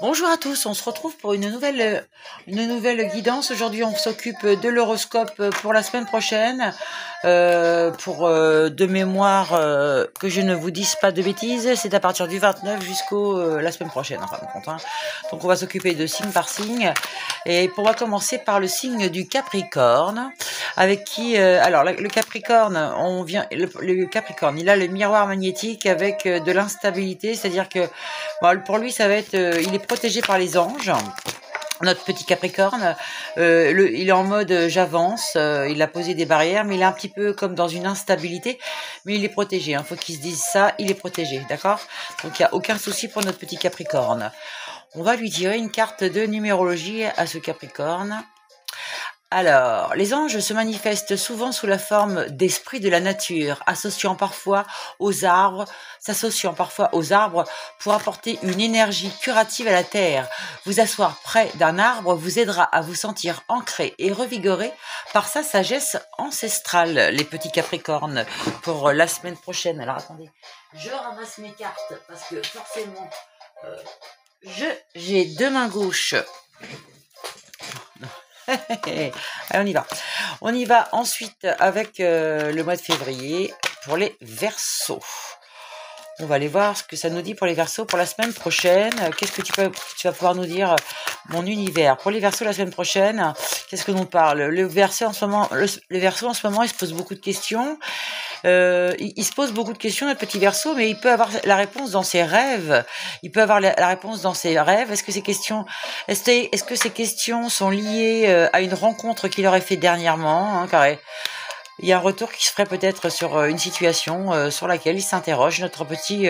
Bonjour à tous, on se retrouve pour une nouvelle guidance. Aujourd'hui, on s'occupe de l'horoscope pour la semaine prochaine. De mémoire, que je ne vous dise pas de bêtises, c'est à partir du 29 jusqu'au la semaine prochaine, en fin de compte. Hein. Donc, on va s'occuper de signe par signe. Et on va commencer par le signe du Capricorne, avec qui, le Capricorne, le Capricorne, il a le miroir magnétique avec de l'instabilité, c'est-à-dire que bon, pour lui, ça va être, il est protégé par les anges. Notre petit Capricorne, il est en mode j'avance, il a posé des barrières, mais il est un petit peu comme dans une instabilité, mais il est protégé. Faut qu'il se dise ça, il est protégé, d'accord? Donc il n'y a aucun souci pour notre petit Capricorne. On va lui tirer une carte de numérologie à ce Capricorne. Alors, les anges se manifestent souvent sous la forme d'esprits de la nature, s'associant parfois aux arbres pour apporter une énergie curative à la terre. Vous asseoir près d'un arbre vous aidera à vous sentir ancré et revigoré par sa sagesse ancestrale, les petits Capricornes, pour la semaine prochaine. Alors attendez, je ramasse mes cartes parce que forcément, j'ai deux mains gauches. Allez, on y va. On y va ensuite avec le mois de février pour les Verseaux. On va aller voir ce que ça nous dit pour les Verseaux pour la semaine prochaine. Qu'est-ce que tu vas pouvoir nous dire, mon univers? Pour les Verseaux la semaine prochaine, qu'est-ce que l'on parle? Le Verseau en ce moment, il se pose beaucoup de questions. Il se pose beaucoup de questions, notre petit Verseau, mais il peut avoir la réponse dans ses rêves. Est-ce que ces questions sont liées à une rencontre qu'il aurait fait dernièrement, car il y a un retour qui se ferait peut-être sur une situation sur laquelle il s'interroge, notre petit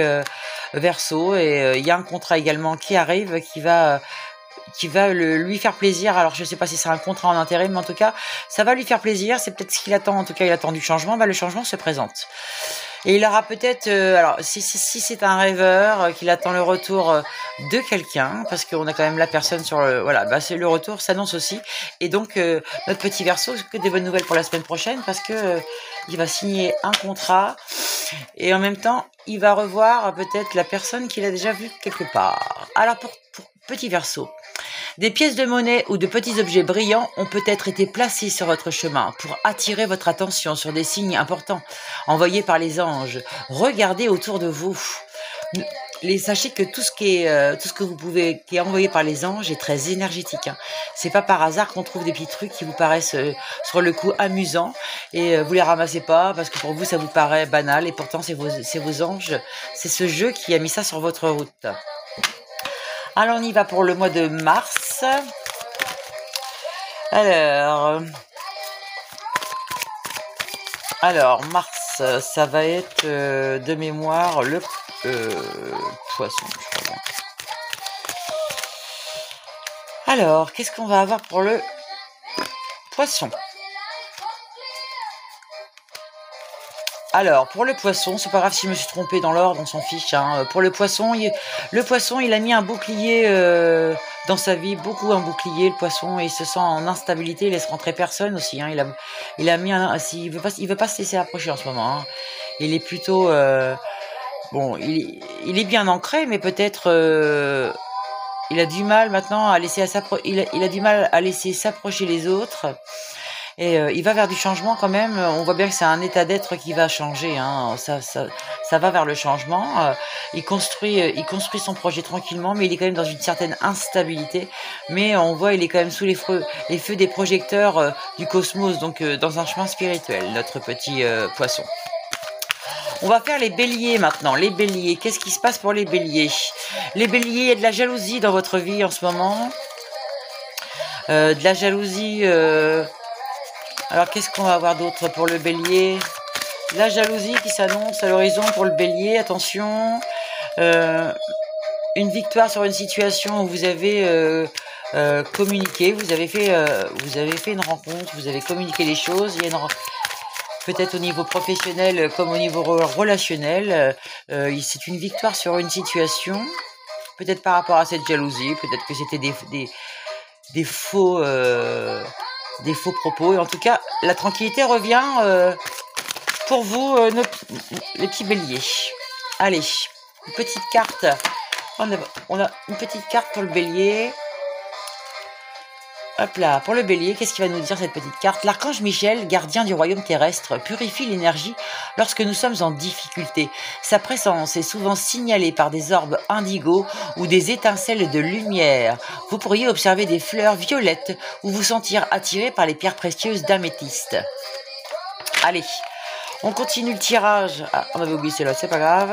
Verseau, et il y a un contrat également qui arrive, qui va lui faire plaisir. Alors je sais pas si c'est un contrat en intérim, mais en tout cas ça va lui faire plaisir, c'est peut-être ce qu'il attend. En tout cas il attend du changement, le changement se présente. Et il aura peut-être, si c'est un rêveur qu'il attend le retour de quelqu'un, parce qu'on a quand même la personne sur le, c'est le retour s'annonce aussi. Et donc notre petit Verseau, c'est que des bonnes nouvelles pour la semaine prochaine, parce que il va signer un contrat et en même temps il va revoir peut-être la personne qu'il a déjà vue quelque part. Alors pour petit Verseau, des pièces de monnaie ou de petits objets brillants ont peut-être été placés sur votre chemin pour attirer votre attention sur des signes importants envoyés par les anges. Regardez autour de vous. Sachez que tout ce qui est envoyé par les anges est très énergétique. C'est pas par hasard qu'on trouve des petits trucs qui vous paraissent sur le coup amusants et vous les ramassez pas parce que pour vous ça vous paraît banal et pourtant c'est vos anges. C'est ce jeu qui a mis ça sur votre route. Alors on y va pour le mois de mars. Alors mars, ça va être de mémoire le poisson, je crois. Alors, qu'est-ce qu'on va avoir pour le poisson? Alors, pour le poisson, c'est pas grave si je me suis trompée dans l'ordre, on s'en fiche. Pour le poisson, il a mis un bouclier dans sa vie, beaucoup un bouclier, le poisson, et il se sent en instabilité, il laisse rentrer personne aussi. Il a mis il veut pas se laisser approcher en ce moment. Il est plutôt il est bien ancré, mais peut-être il a du mal maintenant à laisser il a du mal à laisser s'approcher les autres. Et il va vers du changement quand même. On voit bien que c'est un état d'être qui va changer. Ça va vers le changement. Il construit son projet tranquillement, mais il est quand même dans une certaine instabilité. Mais on voit, il est quand même sous les feux des projecteurs du cosmos, donc dans un chemin spirituel, notre petit poisson. On va faire les béliers maintenant. Les béliers, qu'est-ce qui se passe pour les béliers? Les béliers, il y a de la jalousie dans votre vie en ce moment. De la jalousie... Alors, qu'est-ce qu'on va avoir d'autre pour le bélier? La jalousie qui s'annonce à l'horizon pour le bélier. Attention. Une victoire sur une situation où vous avez communiqué. Vous avez fait une rencontre. Vous avez communiqué les choses. Il y a peut-être au niveau professionnel comme au niveau relationnel. C'est une victoire sur une situation. Peut-être par rapport à cette jalousie. Peut-être que c'était des faux propos. Et en tout cas, la tranquillité revient pour vous, les petits béliers. Allez, une petite carte. On a une petite carte pour le bélier. Hop là, pour le bélier, qu'est-ce qu'il va nous dire cette petite carte? L'archange Michel, gardien du royaume terrestre, purifie l'énergie lorsque nous sommes en difficulté. Sa présence est souvent signalée par des orbes indigo ou des étincelles de lumière. Vous pourriez observer des fleurs violettes ou vous sentir attiré par les pierres précieuses d'améthyste. Allez, on continue le tirage. Ah, on avait oublié celle-là, c'est pas grave.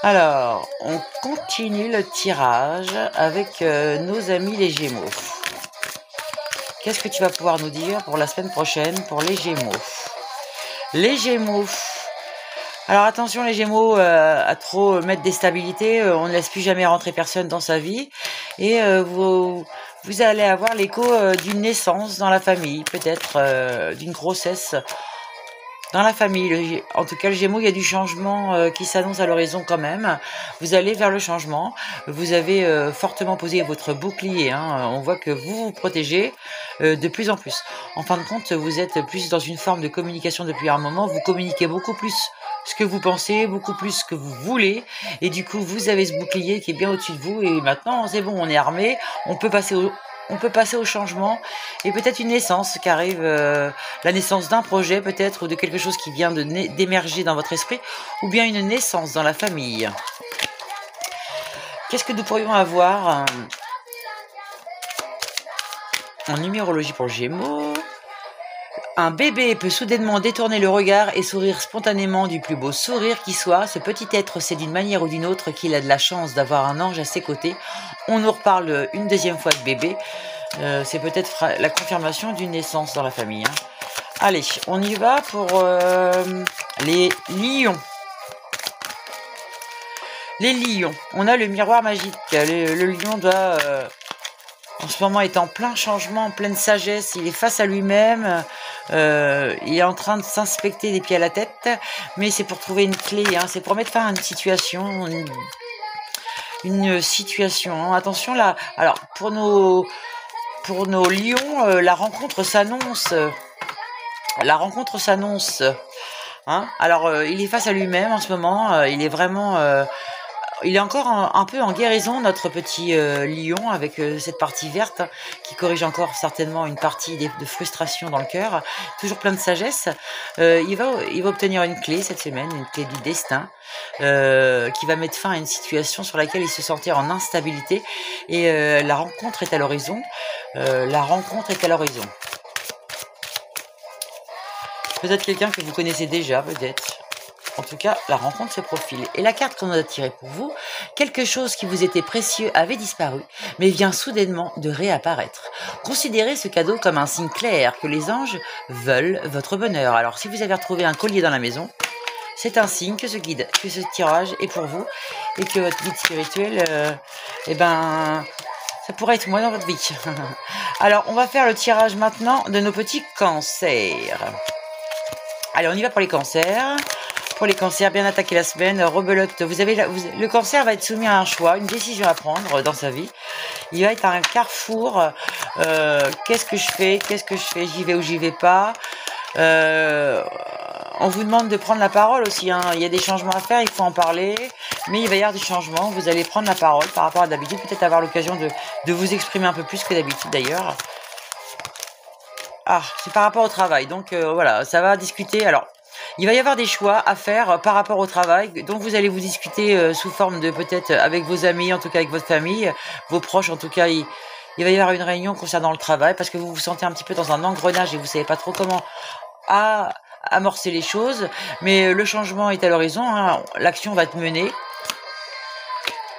Alors, on continue le tirage avec nos amis les Gémeaux. Qu'est-ce que tu vas pouvoir nous dire pour la semaine prochaine pour les Gémeaux? Les Gémeaux. Alors attention les Gémeaux, à trop mettre des stabilités, on ne laisse plus jamais rentrer personne dans sa vie. Et vous allez avoir l'écho d'une naissance dans la famille, peut-être d'une grossesse dans la famille. En tout cas, le Gémeaux, il y a du changement qui s'annonce à l'horizon quand même. Vous allez vers le changement. Vous avez fortement posé votre bouclier. Hein. On voit que vous vous protégez de plus en plus. En fin de compte, vous êtes plus dans une forme de communication depuis un moment. Vous communiquez beaucoup plus ce que vous pensez, beaucoup plus ce que vous voulez. Et du coup, vous avez ce bouclier qui est bien au-dessus de vous. Et maintenant, c'est bon, on est armé. On peut passer au changement et peut-être une naissance qui arrive, la naissance d'un projet peut-être ou de quelque chose qui vient d'émerger dans votre esprit ou bien une naissance dans la famille. Qu'est-ce que nous pourrions avoir en numérologie pour le Gémeaux? Un bébé peut soudainement détourner le regard et sourire spontanément du plus beau sourire qui soit. Ce petit être sait d'une manière ou d'une autre qu'il a de la chance d'avoir un ange à ses côtés. On nous reparle une deuxième fois de bébé. C'est peut-être la confirmation d'une naissance dans la famille. Hein. Allez, on y va pour les lions. Les lions. On a le miroir magique. Le lion doit... en ce moment, est en plein changement, en pleine sagesse. Il est face à lui-même. Il est en train de s'inspecter des pieds à la tête. Mais c'est pour trouver une clé. Hein. C'est pour mettre fin à une situation. Une situation. Hein. Attention là. Alors, pour nos lions, la rencontre s'annonce. La rencontre s'annonce. Hein. Alors, il est face à lui-même en ce moment. Il est vraiment... il est encore un peu en guérison, notre petit lion, avec cette partie verte hein, qui corrige encore certainement une partie de frustration dans le cœur. Toujours plein de sagesse. Il va obtenir une clé cette semaine, une clé du destin, qui va mettre fin à une situation sur laquelle il se sentait en instabilité. Et la rencontre est à l'horizon. La rencontre est à l'horizon. Peut-être quelqu'un que vous connaissez déjà, peut-être. En tout cas, la rencontre se profile. Et la carte qu'on a tirée pour vous, quelque chose qui vous était précieux avait disparu, mais vient soudainement de réapparaître. Considérez ce cadeau comme un signe clair que les anges veulent votre bonheur. Alors, si vous avez retrouvé un collier dans la maison, c'est un signe que ce tirage est pour vous et que votre guide spirituel, ça pourrait être moi dans votre vie. Alors, on va faire le tirage maintenant de nos petits cancers. Allez, on y va pour les cancers. Pour les cancers, bien attaquer la semaine, rebelote. Le cancer va être soumis à un choix, une décision à prendre dans sa vie. Il va être à un carrefour. Qu'est-ce que je fais? J'y vais ou j'y vais pas? On vous demande de prendre la parole aussi. Hein. Il y a des changements à faire, il faut en parler. Mais il va y avoir du changement. Vous allez prendre la parole par rapport à d'habitude. Peut-être avoir l'occasion de vous exprimer un peu plus que d'habitude d'ailleurs. Ah, c'est par rapport au travail. Donc voilà, ça va discuter. Alors, il va y avoir des choix à faire par rapport au travail. Donc vous allez vous discuter sous forme de peut-être avec vos amis, en tout cas avec votre famille, vos proches. En tout cas, il va y avoir une réunion concernant le travail parce que vous vous sentez un petit peu dans un engrenage et vous savez pas trop comment amorcer les choses. Mais le changement est à l'horizon. Hein. L'action va être menée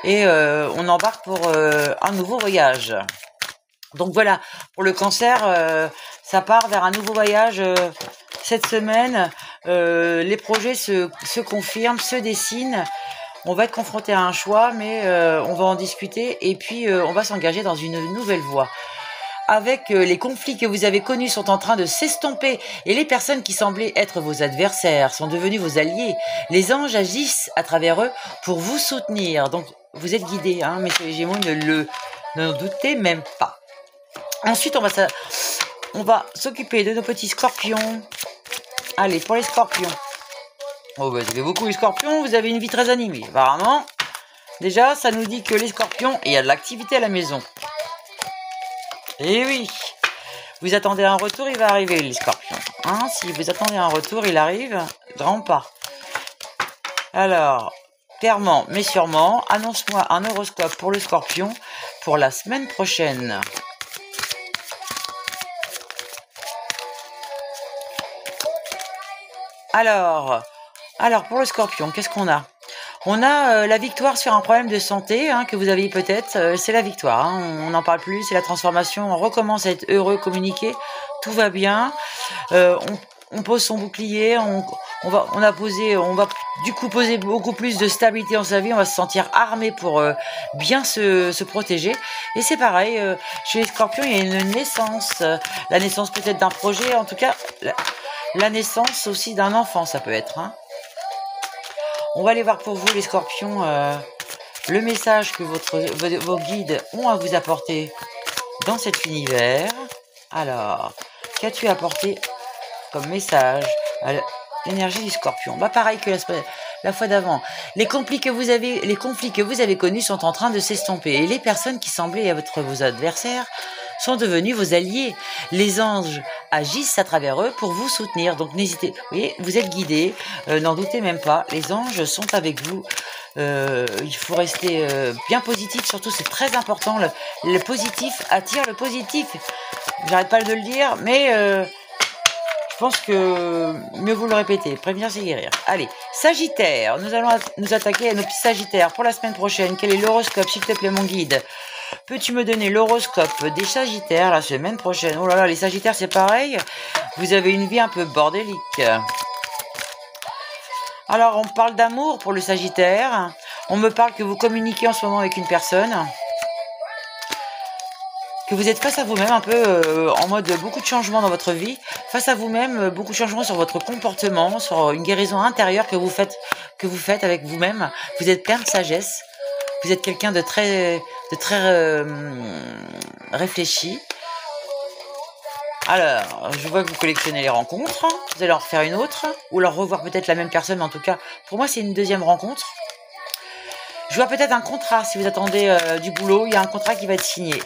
et on embarque pour un nouveau voyage. Donc voilà, pour le cancer, ça part vers un nouveau voyage cette semaine. Les projets se confirment, se dessinent. On va être confronté à un choix, mais on va en discuter et puis on va s'engager dans une nouvelle voie. Avec les conflits que vous avez connus sont en train de s'estomper et les personnes qui semblaient être vos adversaires sont devenues vos alliés. Les anges agissent à travers eux pour vous soutenir. Donc vous êtes guidés, hein, messieurs les Gémeaux, ne doutez même pas. Ensuite, on va s'occuper de nos petits scorpions. Allez, pour les scorpions. Oh, vous avez beaucoup les scorpions, vous avez une vie très animée, apparemment. Déjà, ça nous dit que les scorpions, il y a de l'activité à la maison. Et oui, vous attendez un retour, il va arriver, les scorpions. Hein, si vous attendez un retour, il arrive, grand pas. Alors, clairement, mais sûrement, annonce-moi un horoscope pour le scorpion pour la semaine prochaine. Alors pour le scorpion, qu'est-ce qu'on a? On a la victoire sur un problème de santé que vous aviez peut-être. C'est la victoire. On n'en parle plus. C'est la transformation. On recommence à être heureux, communiquer. Tout va bien. On pose son bouclier. On va du coup poser beaucoup plus de stabilité dans sa vie. On va se sentir armé pour bien se protéger. Et c'est pareil. Chez les scorpions, il y a une naissance. La naissance peut-être d'un projet. En tout cas, la naissance aussi d'un enfant, ça peut être. On va aller voir pour vous, les scorpions, le message que vos guides ont à vous apporter dans cet univers. Alors, qu'as-tu apporté comme message à l'énergie du scorpion? Pareil que la fois d'avant. Les conflits que vous avez connus sont en train de s'estomper. Et les personnes qui semblaient être vos adversaires sont devenus vos alliés. Les anges agissent à travers eux pour vous soutenir. Donc n'hésitez, vous voyez, vous êtes guidés, n'en doutez même pas. Les anges sont avec vous. Il faut rester bien positif, surtout c'est très important. Le positif attire le positif. J'arrête pas de le dire, mais je pense que mieux vous le répétez. Prévenir, c'est guérir. Allez, Sagittaire, nous allons nous attaquer à nos petits Sagittaires pour la semaine prochaine. Quel est l'horoscope, s'il te plaît, mon guide? Peux-tu me donner l'horoscope des Sagittaires la semaine prochaine? Oh là là, les Sagittaires, c'est pareil. Vous avez une vie un peu bordélique. Alors, on parle d'amour pour le Sagittaire. On me parle que vous communiquez en ce moment avec une personne. Que vous êtes face à vous-même un peu en mode beaucoup de changements dans votre vie. Face à vous-même, beaucoup de changements sur votre comportement, sur une guérison intérieure que vous faites avec vous-même. Vous êtes plein de sagesse. Vous êtes quelqu'un de très réfléchi. Alors, je vois que vous collectionnez les rencontres. Vous allez en refaire une autre. Ou alors revoir peut-être la même personne. Mais en tout cas, pour moi, c'est une deuxième rencontre. Je vois peut-être un contrat. Si vous attendez du boulot, il y a un contrat qui va être signé.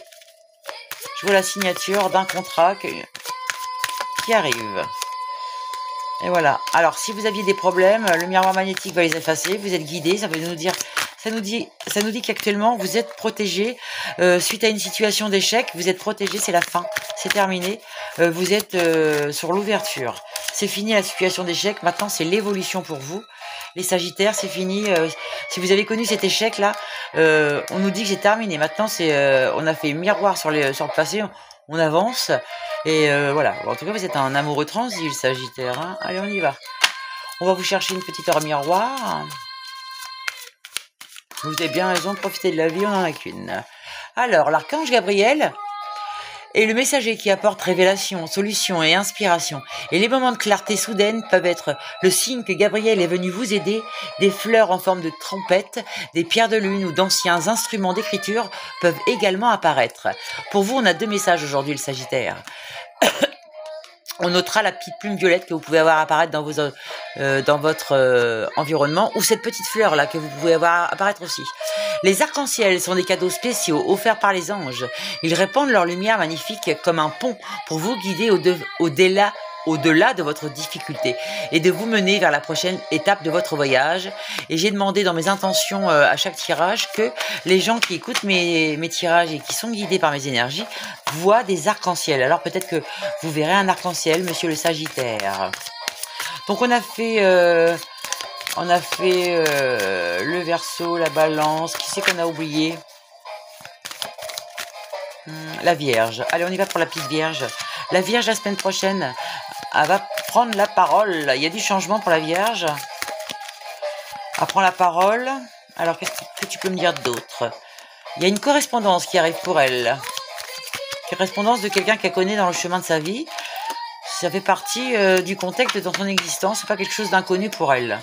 Je vois la signature d'un contrat qui arrive. Et voilà. Alors, si vous aviez des problèmes, le miroir magnétique va les effacer. Vous êtes guidé. Ça veut nous dire... Ça nous dit qu'actuellement, vous êtes protégé suite à une situation d'échec. Vous êtes protégé, c'est la fin, c'est terminé. Vous êtes sur l'ouverture. C'est fini la situation d'échec. Maintenant, c'est l'évolution pour vous. Les Sagittaires, c'est fini. Si vous avez connu cet échec-là, on nous dit que c'est terminé. Maintenant, on a fait miroir sur le passé. On avance. Et voilà. En tout cas, vous êtes un amoureux transi, le Sagittaire. Allez, on y va. On va vous chercher une petite heure miroir. Vous avez bien raison de profiter de la vie, on n'en a qu'une. Alors, l'archange Gabriel est le messager qui apporte révélation, solution et inspiration. Et les moments de clarté soudaine peuvent être le signe que Gabriel est venu vous aider. Des fleurs en forme de trompette, des pierres de lune ou d'anciens instruments d'écriture peuvent également apparaître. Pour vous, on a deux messages aujourd'hui, le Sagittaire. On notera la petite plume violette que vous pouvez avoir apparaître dans votre environnement, ou cette petite fleur là que vous pouvez avoir apparaître aussi. Les arcs-en-ciel sont des cadeaux spéciaux offerts par les anges. Ils répandent leur lumière magnifique comme un pont pour vous guider au-delà de votre difficulté et de vous mener vers la prochaine étape de votre voyage. Et j'ai demandé dans mes intentions à chaque tirage que les gens qui écoutent mes tirages et qui sont guidés par mes énergies voient des arcs-en-ciel. Alors peut-être que vous verrez un arc-en-ciel, monsieur le Sagittaire. Donc on a fait le Verseau, la Balance. Qui c'est qu'on a oublié? La Vierge. Allez, on y va pour la petite Vierge. La Vierge, la semaine prochaine, elle va prendre la parole. Il y a du changement pour la Vierge. Elle prend la parole. Alors, qu'est-ce que tu peux me dire d'autre? Il y a une correspondance qui arrive pour elle. Correspondance de quelqu'un qu'elle connaît dans le chemin de sa vie. Ça fait partie du contexte de son existence. C'est pas quelque chose d'inconnu pour elle.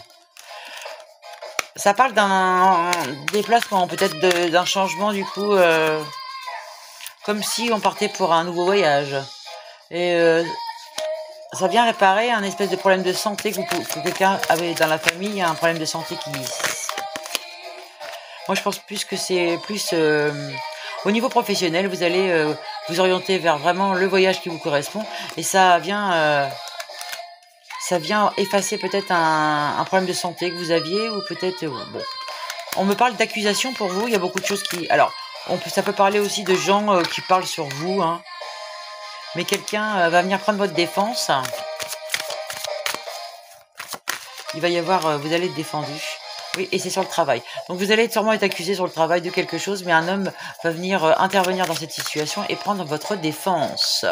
Ça parle d'un déplacement, peut-être d'un changement du coup, comme si on partait pour un nouveau voyage. Et ça vient réparer un espèce de problème de santé que quelqu'un avait dans la famille, un problème de santé qui... Moi, je pense plus que c'est plus au niveau professionnel. Vous allez vous orienter vers vraiment le voyage qui vous correspond. Et ça vient effacer peut-être un problème de santé que vous aviez. Ou peut-être... bon. On me parle d'accusation pour vous. Il y a beaucoup de choses qui... Alors, ça peut parler aussi de gens qui parlent sur vous. Hein. Mais quelqu'un va venir prendre votre défense. Il va y avoir... vous allez être défendu. Oui, et c'est sur le travail. Donc vous allez sûrement être accusé sur le travail de quelque chose, mais un homme va venir intervenir dans cette situation et prendre votre défense.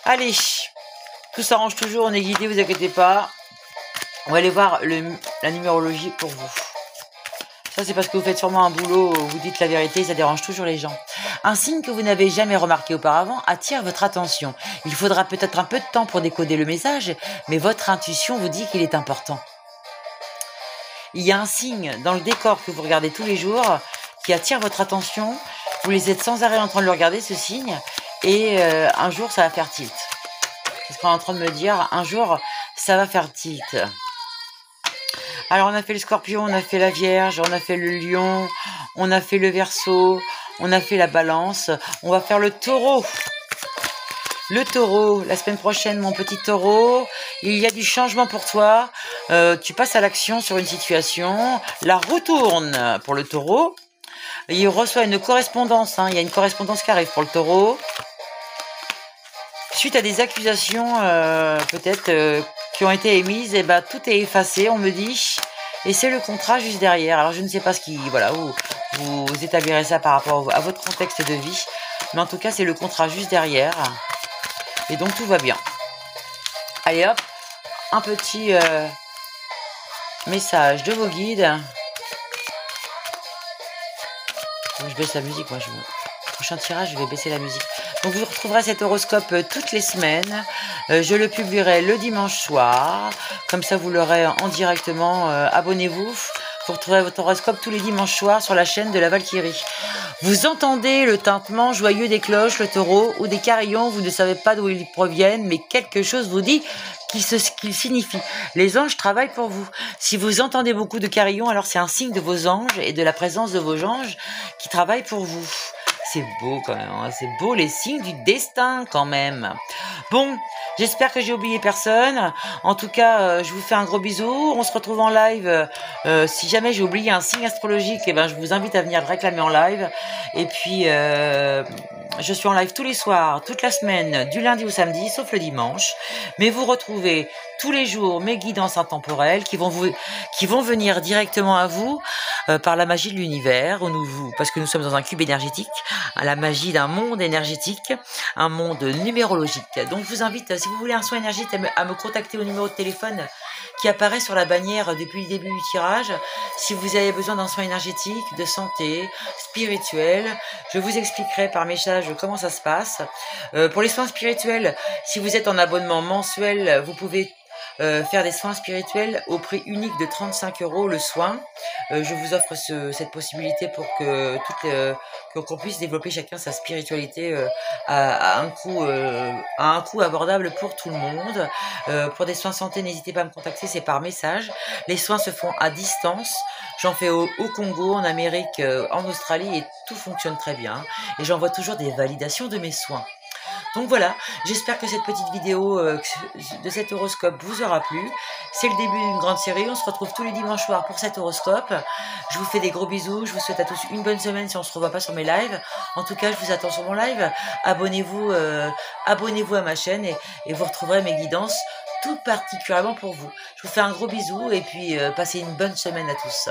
Allez, tout s'arrange toujours, on est guidé, vous inquiétez pas. On va aller voir la numérologie pour vous. Ça, c'est parce que vous faites sûrement un boulot où vous dites la vérité, ça dérange toujours les gens. Un signe que vous n'avez jamais remarqué auparavant attire votre attention. Il faudra peut-être un peu de temps pour décoder le message, mais votre intuition vous dit qu'il est important. Il y a un signe dans le décor que vous regardez tous les jours qui attire votre attention. Vous les êtes sans arrêt en train de le regarder, ce signe. Et un jour, ça va faire tilt. C'est ce qu'on est en train de me dire. Un jour, ça va faire tilt. Alors, on a fait le scorpion, on a fait la vierge, on a fait le lion, on a fait le verseau, on a fait la balance. On va faire le taureau. Le taureau, la semaine prochaine, mon petit taureau, il y a du changement pour toi. Tu passes à l'action sur une situation. La roue tourne pour le taureau. Il reçoit une correspondance. Hein. Il y a une correspondance qui arrive pour le taureau. Suite à des accusations, peut-être, qui ont été émises, et ben, tout est effacé, on me dit. Et c'est le contrat juste derrière. Alors, je ne sais pas ce qui... Voilà, vous établirez ça par rapport à votre contexte de vie. Mais en tout cas, c'est le contrat juste derrière. Et donc, tout va bien. Allez, hop. Un petit message de vos guides. Je baisse la musique, moi. Prochain tirage, je vais baisser la musique. Donc, vous retrouverez cet horoscope toutes les semaines. Je le publierai le dimanche soir. Comme ça, vous l'aurez en directement. Abonnez-vous. Vous retrouverez votre horoscope tous les dimanches soirs sur la chaîne de la Valkyrie. Vous entendez le tintement joyeux des cloches, le taureau, ou des carillons, vous ne savez pas d'où ils proviennent, mais quelque chose vous dit qu'ils signifient. Les anges travaillent pour vous. Si vous entendez beaucoup de carillons, alors c'est un signe de vos anges et de la présence de vos anges qui travaillent pour vous. C'est beau quand même, hein. C'est beau les signes du destin quand même. Bon, j'espère que j'ai oublié personne. En tout cas, je vous fais un gros bisou. On se retrouve en live. Si jamais j'ai oublié un signe astrologique, eh ben, je vous invite à venir le réclamer en live. Et puis, je suis en live tous les soirs, toute la semaine, du lundi au samedi, sauf le dimanche. Mais vous retrouvez tous les jours mes guidances intemporelles qui vont venir directement à vous par la magie de l'univers, parce que nous sommes dans un cube énergétique, la magie d'un monde énergétique, un monde numérologique. Donc je vous invite, si vous voulez un soin énergétique, à me contacter au numéro de téléphone qui apparaît sur la bannière depuis le début du tirage. Si vous avez besoin d'un soin énergétique, de santé, spirituel, je vous expliquerai par message comment ça se passe. Pour les soins spirituels, si vous êtes en abonnement mensuel, vous pouvez faire des soins spirituels au prix unique de 35 € le soin. Je vous offre cette possibilité pour que qu'on puisse développer chacun sa spiritualité à un coût abordable pour tout le monde. Pour des soins santé, n'hésitez pas à me contacter, c'est par message. Les soins se font à distance. J'en fais au Congo, en Amérique, en Australie, et tout fonctionne très bien. Et j'envoie toujours des validations de mes soins. Donc voilà, j'espère que cette petite vidéo de cet horoscope vous aura plu. C'est le début d'une grande série, on se retrouve tous les dimanches soirs pour cet horoscope. Je vous fais des gros bisous, je vous souhaite à tous une bonne semaine si on ne se revoit pas sur mes lives. En tout cas, je vous attends sur mon live. Abonnez-vous à ma chaîne et vous retrouverez mes guidances tout particulièrement pour vous. Je vous fais un gros bisou et puis passez une bonne semaine à tous.